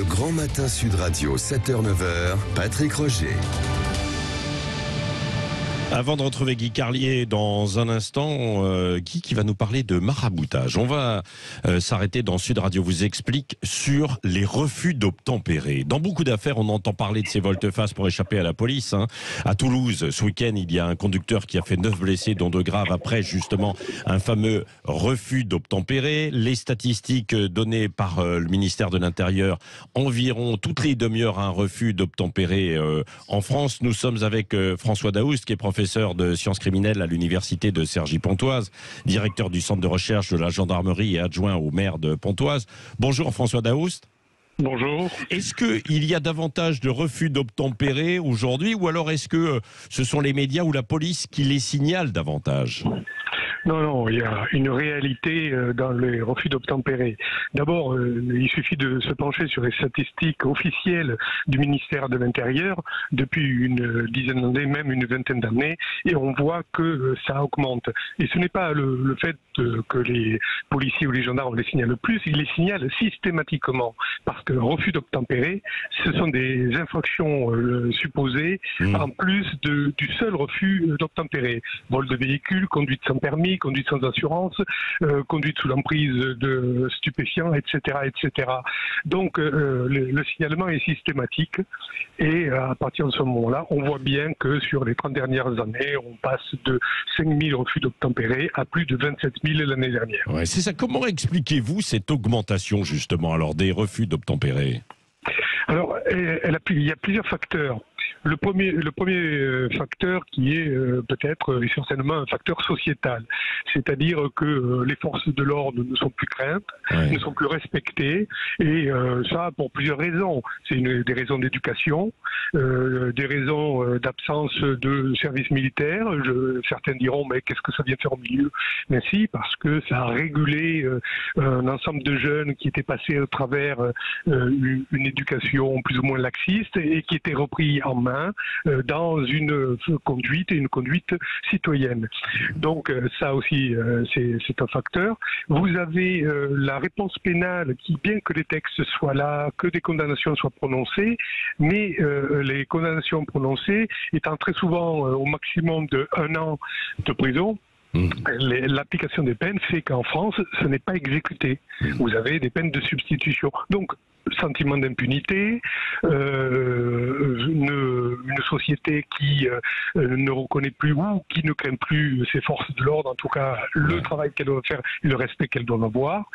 Le Grand Matin Sud Radio, 7h-9h, Patrick Roger. Avant de retrouver Guy Carlier dans un instant, Guy qui va nous parler de maraboutage. On va s'arrêter dans Sud Radio vous explique sur les refus d'obtempérer. Dans beaucoup d'affaires, on entend parler de ces volte-face pour échapper à la police. À Toulouse, ce week-end, il y a un conducteur qui a fait 9 blessés, dont 2 graves, après justement un fameux refus d'obtempérer. Les statistiques données par le ministère de l'Intérieur, environ toutes les demi-heures un refus d'obtempérer en France. Nous sommes avec François Daoust, qui est professeur de sciences criminelles à l'université de Cergy-Pontoise, directeur du centre de recherche de la gendarmerie et adjoint au maire de Pontoise. Bonjour François Daoust. Bonjour. Est-ce qu'il y a davantage de refus d'obtempérer aujourd'hui, ou alors est-ce que ce sont les médias ou la police qui les signalent davantage ? Non, il y a une réalité dans les refus d'obtempérer. D'abord, il suffit de se pencher sur les statistiques officielles du ministère de l'Intérieur depuis une dizaine d'années, même une vingtaine d'années, et on voit que ça augmente. Et ce n'est pas le fait que les policiers ou les gendarmes les signalent plus, ils les signalent systématiquement. Parce que refus d'obtempérer, ce sont des infractions supposées en plus du seul refus d'obtempérer. Vol de véhicule, conduite sans permis, conduite sans assurance, conduite sous l'emprise de stupéfiants, etc., etc. Donc le signalement est systématique et à partir de ce moment-là, on voit bien que sur les 30 dernières années, on passe de 5 000 refus d'obtempérer à plus de 27 000 l'année dernière. Ouais, c'est ça. Comment expliquez-vous cette augmentation justement alors des refus d'obtempérer ? Alors, il y a plusieurs facteurs. Le premier facteur qui est peut-être essentiellement un facteur sociétal, c'est-à-dire que les forces de l'ordre ne sont plus craintes, ne sont plus respectées, et ça pour plusieurs raisons. C'est des raisons d'éducation, des raisons d'absence de service militaire. Certains diront mais qu'est-ce que ça vient faire au milieu ? Mais si, parce que ça a régulé un ensemble de jeunes qui étaient passés à travers une éducation plus ou moins laxiste et qui étaient repris en main dans une conduite citoyenne. Donc ça aussi c'est un facteur. Vous avez la réponse pénale qui, bien que les textes soient là, que des condamnations soient prononcées, mais les condamnations prononcées étant très souvent au maximum de 1 an de prison, l'application des peines fait qu'en France, ce n'est pas exécuté. Vous avez des peines de substitution. Donc, sentiment d'impunité, une société qui ne reconnaît plus ou qui ne craint plus ses forces de l'ordre, en tout cas le travail qu'elle doit faire et le respect qu'elle doit avoir.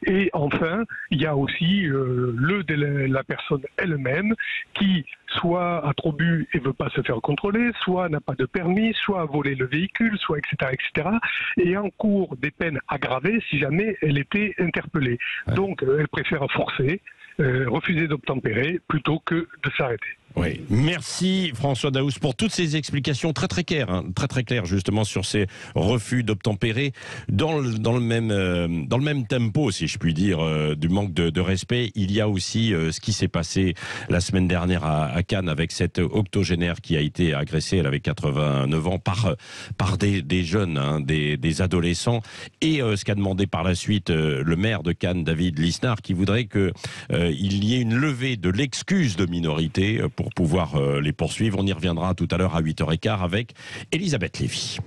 Et enfin, il y a aussi la personne elle-même qui soit a trop bu et veut pas se faire contrôler, soit n'a pas de permis, soit a volé le véhicule, soit etc., etc. et encourt des peines aggravées si jamais elle était interpellée. Donc elle préfère forcer, refuser d'obtempérer plutôt que de s'arrêter. Oui, merci François Daoust pour toutes ces explications très claires, très claires justement sur ces refus d'obtempérer dans le même tempo, si je puis dire, du manque de respect. Il y a aussi ce qui s'est passé la semaine dernière à Cannes avec cette octogénaire qui a été agressée, elle avait 89 ans, par des jeunes, des adolescents, et ce qu'a demandé par la suite le maire de Cannes, David Lisnard, qui voudrait qu'il y ait une levée de l'excuse de minorité pour pouvoir les poursuivre. On y reviendra tout à l'heure à 8h15 avec Elisabeth Lévy.